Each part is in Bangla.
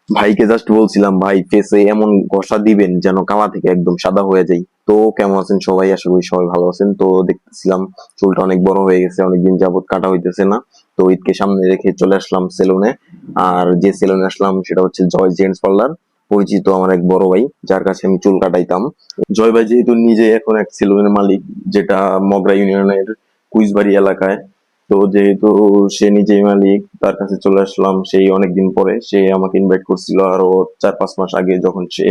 ভাইকে জাস্ট বলছিলাম ভাই ফেসে এমন ঘষা দিবেন যেন কালা থেকে একদম সাদা হয়ে যায়। তো কেমন আছেন সবাই? আশা করি সবাই ভালো আছেন। তো দেখতেছিলাম চুলটা অনেক বড় হয়ে গেছে, অনেকদিন যাবত কাটা হইতেছে না। তো ঈদকে সামনে রেখে চলে আসলাম সেলুনে। আর যে সেলুনে আসলাম সেটা হচ্ছে জয় জেন্টস পার্লার, পরিচিত আমার এক বড় ভাই যার কাছে আমি চুল কাটাইতাম। জয় ভাই যেহেতু নিজে এখন এক সেলুনের মালিক, যেটা মগরা ইউনিয়নের কুইজবাড়ি এলাকায়। তো যেহেতু সে নিজেই মালিক, তার কাছে চলে আসলাম সেই অনেকদিন পরে। সে আমাকে ইনভাইট করছিল আরো 4-5 মাস আগে, যখন সে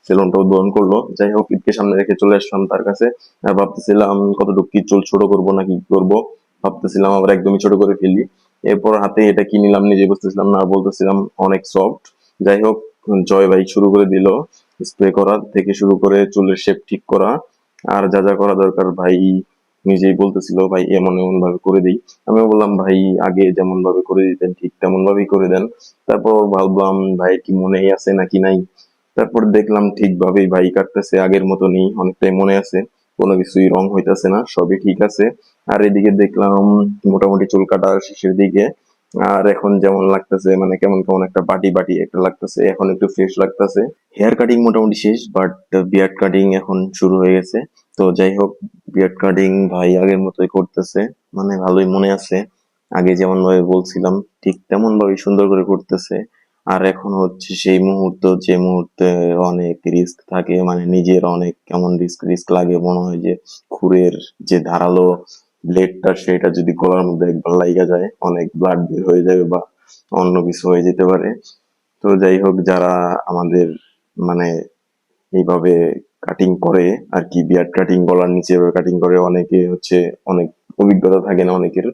সেলুনটা উদ্বোধন করলো। যাই হোক, ঈদকে সামনে রেখে চলে আসলাম তার কাছে। আর ভাবতেছিলাম কতটুকু কি চুল ছোট করবো নাকি কি করবো, ভাবতেছিলাম আবার একদমই ছোট করে ফেলি। এরপর হাতে এটা কি নিলাম নিজে বুঝতেছিলাম না, বলতেছিলাম অনেক সফট। যাই হোক, জয় ভাই শুরু করে দিল স্প্রে করা থেকে শুরু করে চুলের শেপ ঠিক করা, আর যা যা করা দরকার ভাই নিজেই বলতেছিল ভাই এমন এমন ভাবে করে দিই। আমিও বললাম ভাই আগে যেমন ভাবে করে দিতেন ঠিক তেমন ভাবেই করে দেন। তারপর ভাবলাম ভাই কি মনেই আছে নাকি নাই। তারপর দেখলাম ঠিকভাবেই ভাই কাটতেছে, আগের মতনই অনেকটাই মনে আছে। কোনো কিছুই রং হইতাছে না, সবই ঠিক আছে। আর এদিকে দেখলাম মোটামুটি চুল কাটা শেষের দিকে। আর এখন যেমন লাগতেছে মানে কেমন কেমন একটা বাটি বাটি একটা লাগতেছে, এখন একটু ফ্রেশ লাগতেছে। হেয়ার কাটিং মোটামুটি শেষ, বাট বিয়ার্ড কাটিং এখন শুরু হয়ে গেছে। তো যাই হোক, বিয়ার্ড কাটিং ভাই আগের মতোই করতেছে, মানে ভালোই মনে আছে। আগে যেমন ভাবে বলছিলাম ঠিক তেমন ভাবে সুন্দর করে করতেছে। আর এখন হচ্ছে সেই মুহূর্ত যে মুহূর্তে অনেক রিস্ক থাকে, মানে নিজের অনেক কেমন রিস্ক রিস্ক লাগে, মনে হয় যে খুরের যে ধারালো ব্লেডটা সেটা যদি গলার মধ্যে একবার লাইগা যায় অনেক ব্লাড বের হয়ে যাবে বা অন্য কিছু হয়ে যেতে পারে। তো যাই হোক, যারা আমাদের মানে এইভাবে কাটিং করে আর কি, বিয়ার্ড কাটিং গলার নিচে এভাবে কাটিং করে, অনেকে হচ্ছে অনেক অভিজ্ঞতা থাকে না অনেকের,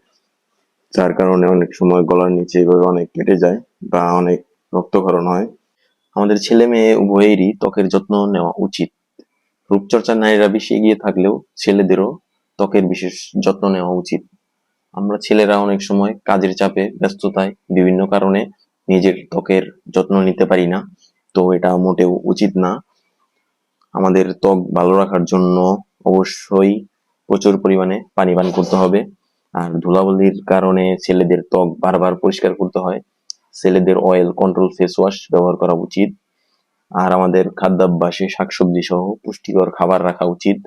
যার কারণে অনেক সময় গলার নিচে এভাবে অনেক কেটে যায় বা অনেক রক্তক্ষরণ হয়। আমাদের ছেলে মেয়ে উভয়েরই ত্বকের যত্ন নেওয়া উচিত। রূপচর্চার নারীরা বেশি এগিয়ে থাকলেও ছেলেদেরও ত্বকের বিশেষ যত্ন নেওয়া উচিত। আমরা ছেলেরা অনেক সময় কাজের চাপে, ব্যস্ততায়, বিভিন্ন কারণে নিজের ত্বকের যত্ন নিতে পারি না। তো এটা মোটেও উচিত না। আমাদের ত্বক ভালো রাখার জন্য অবশ্যই প্রচুর পরিমাণে পানি পান করতে হবে। আর ধুলাবালির কারণে ছেলেদের ত্বক বারবার পরিষ্কার করতে হয়। ছেলেদের অয়েল কন্ট্রোল ফেস ওয়াশ ব্যবহার করা উচিত। আর আমাদের খাদ্যাভ্যাসে শাকসবজি সহ পুষ্টিকর খাবার রাখা উচিত।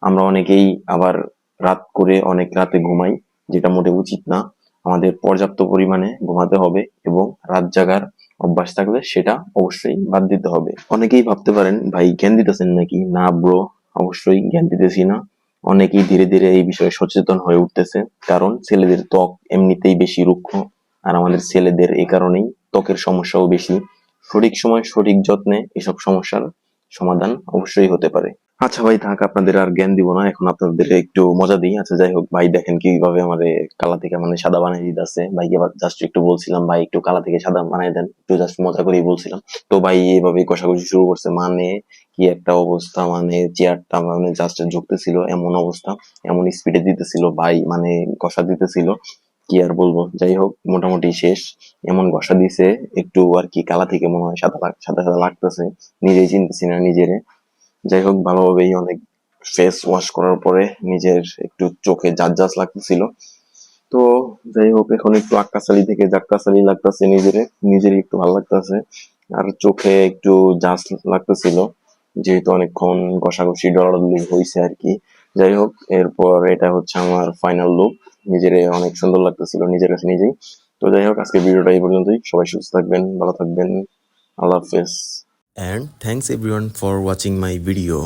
আমরা অনেকেই আবার রাত করে অনেক রাতে ঘুমাই, যেটা মোটেও উচিত না। আমাদের পর্যাপ্ত পরিমাণে ঘুমাতে হবে এবং রাত জাগার অভ্যাস থাকলে সেটা অবশ্যই বাদ দিতে হবে। অনেকেই ভাবতে পারেন ভাই জ্ঞান দিতেছেন নাকি? না ব্রো, অবশ্যই জ্ঞান দিতেছি না। অনেকেই ধীরে ধীরে এই বিষয়ে সচেতন হয়ে উঠতেছে, কারণ ছেলেদের ত্বক এমনিতেই বেশি রুক্ষ। আর আমাদের ছেলেদের এই কারণেই ত্বকের সমস্যাও বেশি। সঠিক সময় সঠিক যত্নে এসব সমস্যার সমাধান অবশ্যই হতে পারে। আচ্ছা ভাই থাক, আপনাদের আর জ্ঞান দিব না, এখন আপনাদের একটু মজা দিই। আচ্ছা যাই হোক ভাই, দেখেন কিভাবে আমারে কালা থেকে মানে সাদা বানিয়ে দিতেছে। ভাইকে জাস্ট একটু বলছিলাম ভাই একটু কালা থেকে সাদা বানিয়ে দেন, একটু জাস্ট মজা করেই বলছিলাম। তো ভাই এইভাবে কষাকষি শুরু করছে, মানে কি একটা অবস্থা, মানে চেয়ারটা মানে জাস্ট ঝুঁকতেছিল এমন অবস্থা, এমন স্পিডে দিতেছিল ভাই, মানে কষা দিতেছিল, কি আর বলবো। যাই হোক মোটামুটি শেষ। এমন ঘষা দিছে একটু আর কি কালা থেকে মনে হয় সাদা সাদা সাদা লাগতেছে, নিজেই চিনতেছি না নিজেরে। যাই হোক ভালোভাবেই অনেক ফেস ওয়াশ করার পরে নিজের একটু চোখে জাজ জাজ লাগতেছিল। তো যাই হোক, এখন একটু আক্কাসালি থেকে জাক্কাসালি লাগতেছে, নিজেরই একটু ভালো লাগতেছে। আর চোখে একটু জাজ লাগতেছিল, যেহেতু অনেকক্ষণ ঘষাঘষি ডলাডলি হয়েছে আর কি। যাই হোক, এরপর এটা হচ্ছে আমার ফাইনাল লুক। নিজেরে অনেক সুন্দর লাগতেছিল নিজের কাছে নিজেই। তো যাই হোক, আজকে ভিডিওটা এই পর্যন্তই। সবাই সুস্থ থাকবেন, ভালো থাকবেন। আল্লাহ হাফেজ। And thanks everyone for watching my video.